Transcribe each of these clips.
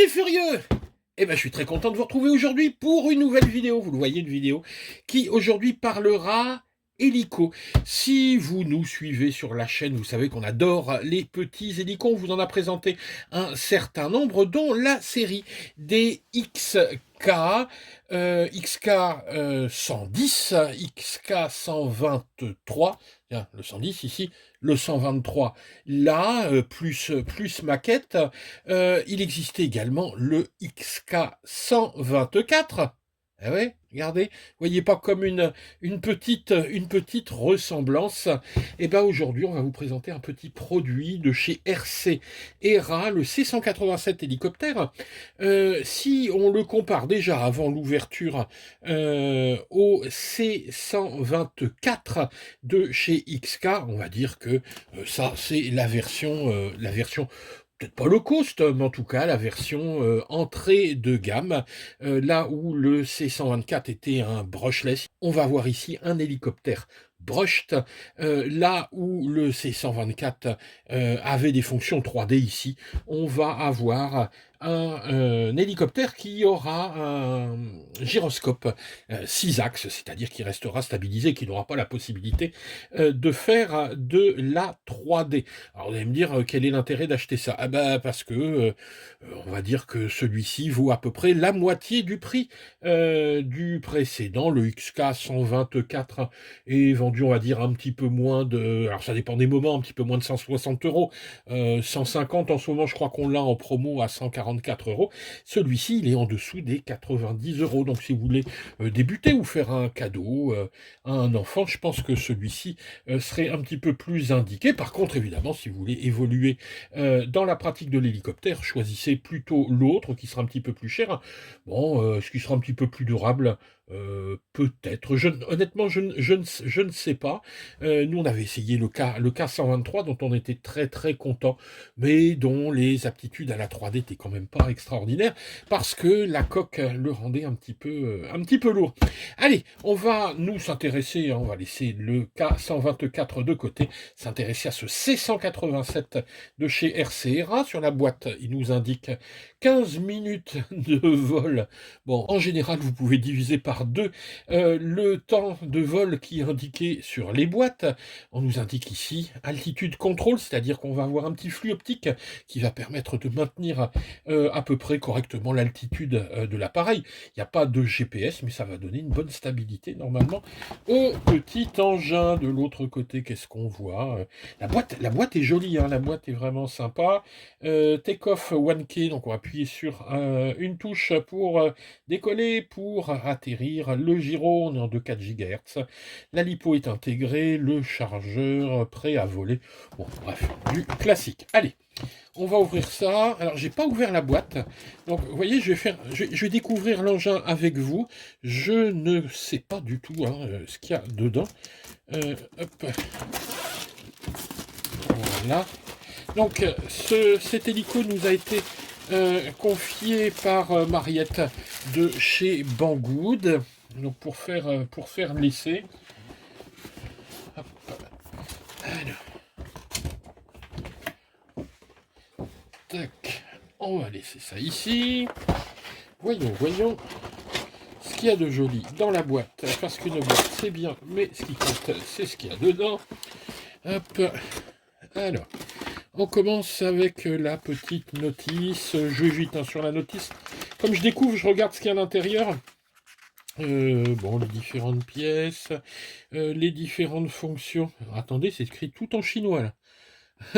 les furieux! Eh ben, je suis très content de vous retrouver aujourd'hui pour une nouvelle vidéo. Vous le voyez, une vidéo qui aujourd'hui parlera hélico. Si vous nous suivez sur la chaîne, vous savez qu'on adore les petits hélicos. On vous en a présenté un certain nombre, dont la série des XK, XK 110, XK 123, tiens, le 110 ici, le 123 là, plus maquette. Il existait également le XK 124. Ah ouais, regardez, voyez pas comme une petite ressemblance. Et ben aujourd'hui, on va vous présenter un petit produit de chez RC ERA, le C187 hélicoptère. Si on le compare déjà avant l'ouverture au C124 de chez XK, on va dire que ça c'est la version peut-être pas low cost, mais en tout cas la version entrée de gamme, là où le C124 était un brushless, on va avoir ici un hélicoptère brushed, là où le C124 avait des fonctions 3D ici, on va avoir un hélicoptère qui aura un gyroscope 6 axes, c'est-à-dire qui restera stabilisé, qui n'aura pas la possibilité de faire de la 3D. Alors vous allez me dire, quel est l'intérêt d'acheter ça? Ah ben parce que, on va dire que celui-ci vaut à peu près la moitié du prix du précédent. Le XK 124 est vendu, on va dire, un petit peu moins de... Alors ça dépend des moments, un petit peu moins de 160 euros. 150 en ce moment, je crois qu'on l'a en promo à 144 euros. Celui-ci, il est en dessous des 90 euros. Donc si vous voulez débuter ou faire un cadeau à un enfant, je pense que celui-ci serait un petit peu plus indiqué. Par contre, évidemment, si vous voulez évoluer dans la pratique de l'hélicoptère, choisissez plutôt l'autre qui sera un petit peu plus cher. Bon, ce qui sera un petit peu plus durable, peut-être. Honnêtement, je ne sais pas. Nous, on avait essayé le K123, dont on était très très content, mais dont les aptitudes à la 3D étaient quand même pas extraordinaires, parce que la coque le rendait un petit peu lourd. Allez, on va nous s'intéresser, hein, on va laisser le K124 de côté, s'intéresser à ce C187 de chez RC-ERA. Sur la boîte, il nous indique 15 minutes de vol. Bon, en général, vous pouvez diviser par 2 le temps de vol qui est indiqué sur les boîtes. On nous indique ici altitude contrôle, c'est-à-dire qu'on va avoir un petit flux optique qui va permettre de maintenir à peu près correctement l'altitude de l'appareil. Il n'y a pas de GPS, mais ça va donner une bonne stabilité normalement au petit engin. De l'autre côté, qu'est-ce qu'on voit? La boîte est jolie, hein, la boîte est vraiment sympa. Take-off 1K, donc on va appuyer sur une touche pour décoller, pour atterrir. Le gyro, on est en 2,4 GHz. La lipo est intégrée, le chargeur prêt à voler. Bon, bref, du classique. Allez, on va ouvrir ça. Alors, j'ai pas ouvert la boîte. Donc, vous voyez, je vais découvrir l'engin avec vous. Je ne sais pas du tout hein, ce qu'il y a dedans. Hop. Voilà. Donc, cet hélico nous a été confié par Mariette de chez Banggood. Donc, pour faire l'essai. Hop. Alors. Tac. On va laisser ça ici. Voyons ce qu'il y a de joli dans la boîte. Parce qu'une boîte, c'est bien, mais ce qui compte, c'est ce qu'il y a dedans. Hop. Alors, on commence avec la petite notice. Je vais vite hein, sur la notice. Comme je découvre, je regarde ce qu'il y a à l'intérieur. Bon, les différentes pièces, les différentes fonctions. Alors, attendez, c'est écrit tout en chinois là.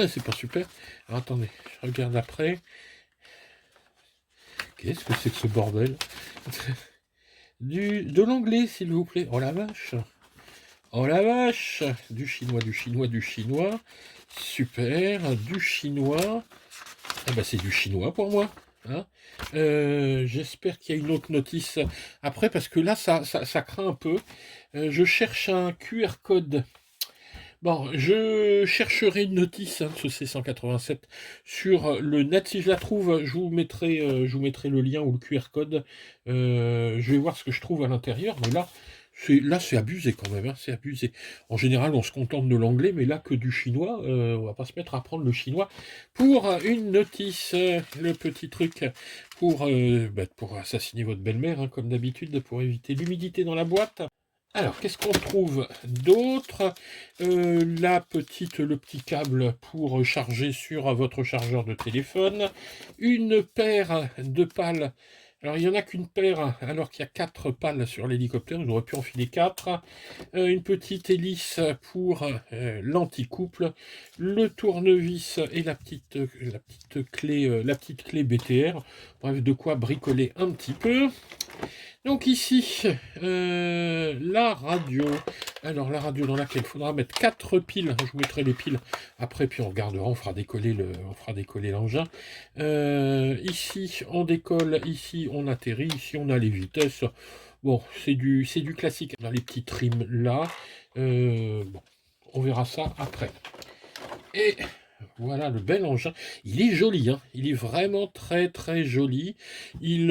C'est pas super. Alors, attendez, je regarde après. Qu'est-ce que c'est que ce bordel? De l'anglais, s'il vous plaît. Oh la vache! Oh la vache! Du chinois. Super, du chinois. Ah bah c'est du chinois pour moi. Hein. J'espère qu'il y a une autre notice après, parce que là, ça craint un peu. Je cherche un QR code. Bon, je chercherai une notice hein, de ce C187 sur le net. Si je la trouve, je vous mettrai le lien ou le QR code. Je vais voir ce que je trouve à l'intérieur. Mais là, Là, c'est abusé quand même, hein, c'est abusé. En général, on se contente de l'anglais, mais là, que du chinois, on va pas se mettre à apprendre le chinois. Pour une notice, le petit truc pour assassiner votre belle-mère, hein, comme d'habitude, pour éviter l'humidité dans la boîte. Alors, qu'est-ce qu'on trouve d'autre? Le petit câble pour charger sur votre chargeur de téléphone. Une paire de pales. Alors, il n'y en a qu'une paire, alors qu'il y a 4 pales sur l'hélicoptère. Ils auraient pu enfiler 4. Une petite hélice pour l'anticouple. Le tournevis et la petite clé BTR. Bref, de quoi bricoler un petit peu. Donc ici, la radio. Alors la radio dans laquelle il faudra mettre 4 piles. Je vous mettrai les piles après, puis on regardera, on fera décoller l'engin. Ici, on décolle, ici, on atterrit, ici, on a les vitesses. Bon, c'est du classique. On a les petites rimes là. Bon, on verra ça après. Et voilà le bel engin. Il est joli, hein. Il est vraiment très très joli. Oui,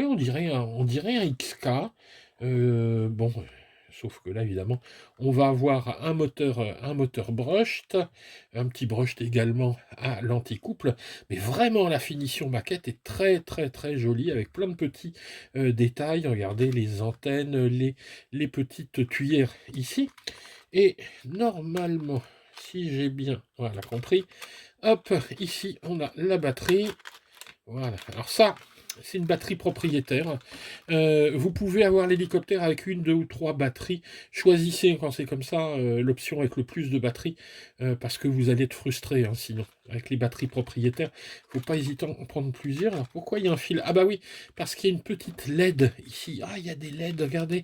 on dirait un XK. Bon, sauf que là, évidemment, on va avoir un moteur brushed, un petit brushed également à l'anticouple. Mais vraiment, la finition maquette est très très très jolie avec plein de petits détails. Regardez les antennes, les petites tuyères ici. Et normalement, si j'ai bien compris, hop, ici on a la batterie. Voilà, alors ça, c'est une batterie propriétaire. Vous pouvez avoir l'hélicoptère avec 1, 2 ou 3 batteries. Choisissez, quand c'est comme ça, l'option avec le plus de batteries, parce que vous allez être frustré, hein, sinon. Avec les batteries propriétaires, il ne faut pas hésiter à en prendre plusieurs. Alors pourquoi il y a un fil? Ah bah oui, parce qu'il y a une petite LED ici. Ah, il y a des LED, regardez.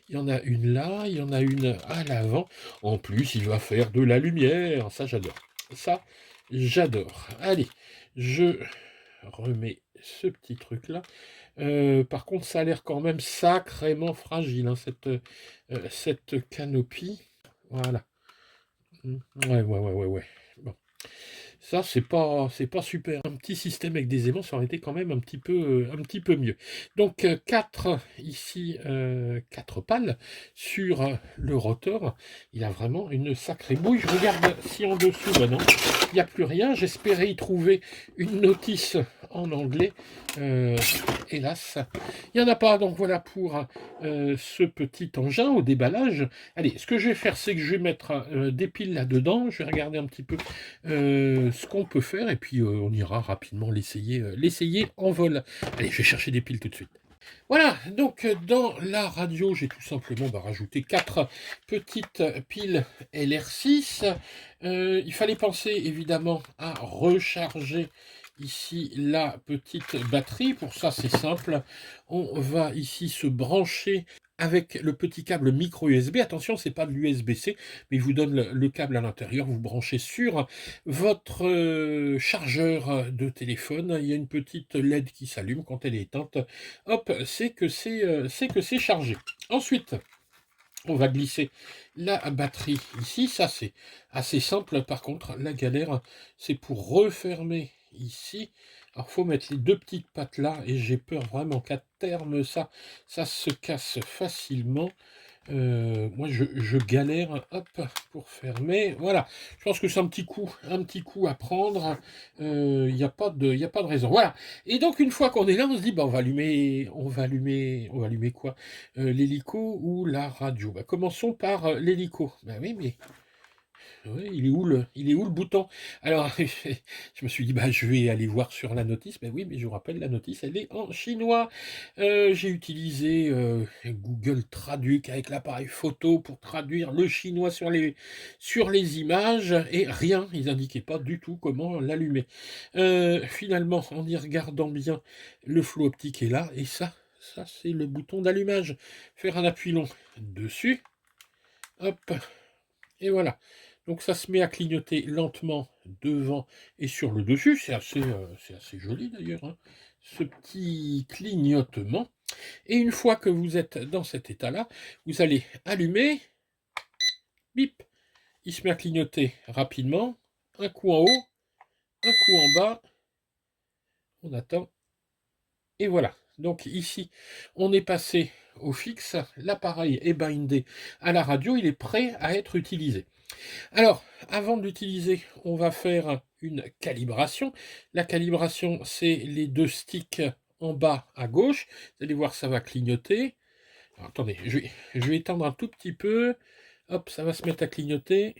Il y en a une là, il y en a une à l'avant. En plus, il va faire de la lumière. Ça, j'adore. Ça, j'adore. Allez, je remets ce petit truc là. Par contre, ça a l'air quand même sacrément fragile, hein, cette canopie. Voilà. Ouais. Bon. Ça, c'est pas super. Un petit système avec des aimants, ça aurait été quand même un petit peu mieux. Donc, 4 ici, 4 pales sur le rotor. Il a vraiment une sacrée bouille. Je regarde si en dessous, ben non, il n'y a plus rien. J'espérais y trouver une notice en anglais. Hélas, il n'y en a pas. Donc, voilà pour ce petit engin au déballage. Allez, ce que je vais faire, c'est que je vais mettre des piles là-dedans. Je vais regarder un petit peu ce qu'on peut faire, et puis on ira rapidement l'essayer en vol. Allez, je vais chercher des piles tout de suite. Voilà, donc dans la radio, j'ai tout simplement rajouté 4 petites piles LR6. Il fallait penser évidemment à recharger ici la petite batterie. Pour ça, c'est simple. On va ici se brancher avec le petit câble micro USB. Attention, c'est pas de l'USB-C, mais il vous donne le câble à l'intérieur. Vous branchez sur votre chargeur de téléphone. Il y a une petite LED qui s'allume quand elle est éteinte. Hop, c'est que c'est chargé. Ensuite, on va glisser la batterie ici. Ça, c'est assez simple. Par contre, la galère, c'est pour refermer ici. Alors, il faut mettre les 2 petites pattes là, et j'ai peur vraiment qu'à terme, ça se casse facilement. Moi, je galère, hop, pour fermer. Voilà, je pense que c'est un petit coup à prendre. Il n'y a pas de raison. Voilà. Et donc, une fois qu'on est là, on se dit, on va allumer quoi? L'hélico ou la radio? Commençons par l'hélico. Oui, mais oui, il est où le bouton? Alors, je me suis dit, je vais aller voir sur la notice. Oui, mais je vous rappelle, la notice, elle est en chinois. J'ai utilisé Google Traduc avec l'appareil photo pour traduire le chinois sur les images, et rien, ils n'indiquaient pas du tout comment l'allumer. Finalement, en y regardant bien, le flot optique est là, et ça c'est le bouton d'allumage. Faire un appui long dessus. Hop. Et voilà. Donc ça se met à clignoter lentement devant et sur le dessus. C'est assez joli d'ailleurs, hein, ce petit clignotement. Et une fois que vous êtes dans cet état-là, vous allez allumer. Bip. Il se met à clignoter rapidement. Un coup en haut, un coup en bas. On attend. Et voilà. Donc ici, on est passé au fixe, l'appareil est bindé à la radio, il est prêt à être utilisé. Alors, avant de l'utiliser, on va faire une calibration. La calibration, c'est les 2 sticks en bas à gauche. Vous allez voir, ça va clignoter. Alors, attendez, je vais étendre un tout petit peu. Hop, ça va se mettre à clignoter.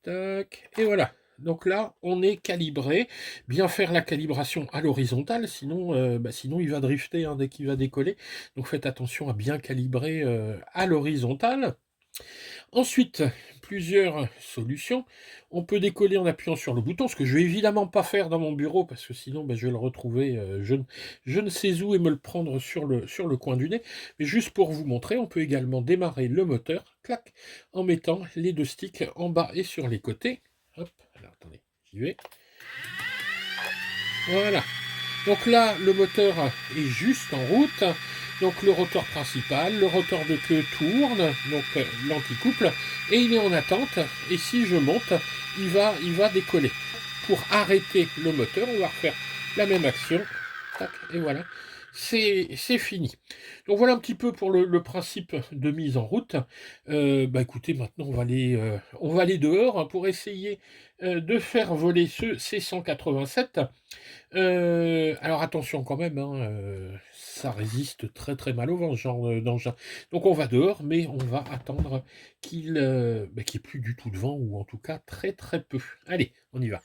Tac, et voilà. Donc là, on est calibré. Bien faire la calibration à l'horizontale, sinon, sinon il va drifter hein, dès qu'il va décoller. Donc faites attention à bien calibrer à l'horizontale. Ensuite, plusieurs solutions. On peut décoller en appuyant sur le bouton, ce que je vais évidemment pas faire dans mon bureau, parce que sinon je vais le retrouver je ne sais où et me le prendre sur le coin du nez. Mais juste pour vous montrer, on peut également démarrer le moteur, clac, en mettant les 2 sticks en bas et sur les côtés. Hop, alors attendez, j'y vais. Voilà. Donc là, le moteur est juste en route. Donc le rotor principal, le rotor de queue tourne, donc l'anticouple, et il est en attente. Et si je monte, il va décoller. Pour arrêter le moteur, on va refaire la même action. Tac, et voilà. C'est fini. Donc voilà un petit peu pour le principe de mise en route. Écoutez, maintenant on va aller dehors hein, pour essayer de faire voler ce C187. Alors attention quand même, hein, ça résiste très très mal au vent, ce genre d'engin. Donc on va dehors, mais on va attendre qu'il n'y ait plus du tout de vent, ou en tout cas très très peu. Allez, on y va.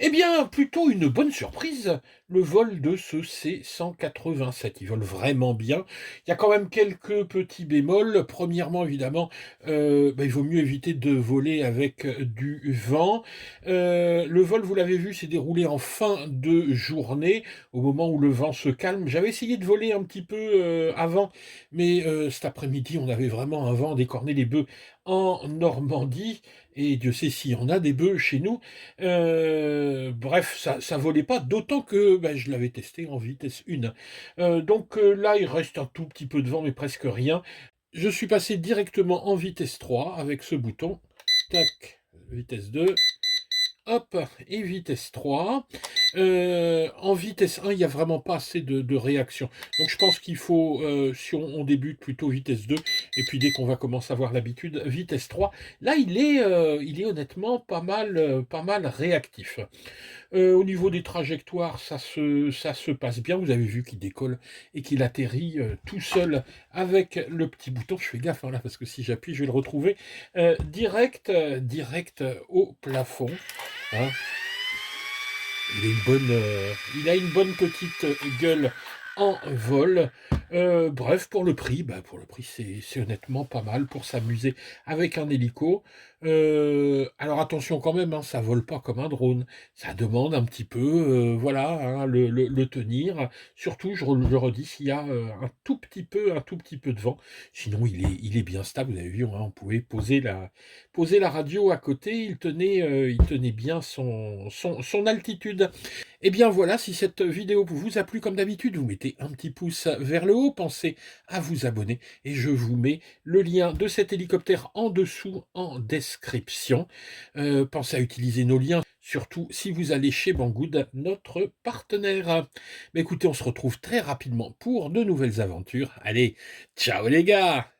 Eh bien, plutôt une bonne surprise, le vol de ce C-187. Il vole vraiment bien. Il y a quand même quelques petits bémols. Premièrement, évidemment, il vaut mieux éviter de voler avec du vent. Le vol, vous l'avez vu, s'est déroulé en fin de journée, au moment où le vent se calme. J'avais essayé de voler un petit peu avant, mais cet après-midi, on avait vraiment un vent d'écorner les bœufs en Normandie, et Dieu sait s'il y en a des bœufs chez nous. Bref, ça volait pas, d'autant que je l'avais testé en vitesse 1. Donc là, il reste un tout petit peu de vent, mais presque rien. Je suis passé directement en vitesse 3 avec ce bouton. Tac, vitesse 2. Hop, et vitesse 3. En vitesse 1, il n'y a vraiment pas assez de réaction. Donc je pense qu'il faut, si on débute plutôt vitesse 2, et puis dès qu'on va commencer à avoir l'habitude, vitesse 3. Là, il est honnêtement pas mal réactif. Au niveau des trajectoires, ça se passe bien. Vous avez vu qu'il décolle et qu'il atterrit tout seul avec le petit bouton. Je fais gaffe hein, là, parce que si j'appuie, je vais le retrouver direct au plafond. Hein. Il a une bonne petite gueule en vol. Bref, pour le prix, c'est honnêtement pas mal pour s'amuser avec un hélico. Alors attention quand même, hein, ça vole pas comme un drone. Ça demande un petit peu, voilà, hein, le tenir. Surtout, je le redis, s'il y a un tout petit peu de vent. Sinon, il est bien stable. Vous avez vu, hein, on pouvait poser la radio à côté. Il tenait bien son altitude. Et bien voilà, si cette vidéo vous a plu comme d'habitude, vous mettez un petit pouce vers le haut, pensez à vous abonner et je vous mets le lien de cet hélicoptère en dessous en description. Pensez à utiliser nos liens, surtout si vous allez chez Banggood, notre partenaire. Mais écoutez, on se retrouve très rapidement pour de nouvelles aventures. Allez, ciao les gars!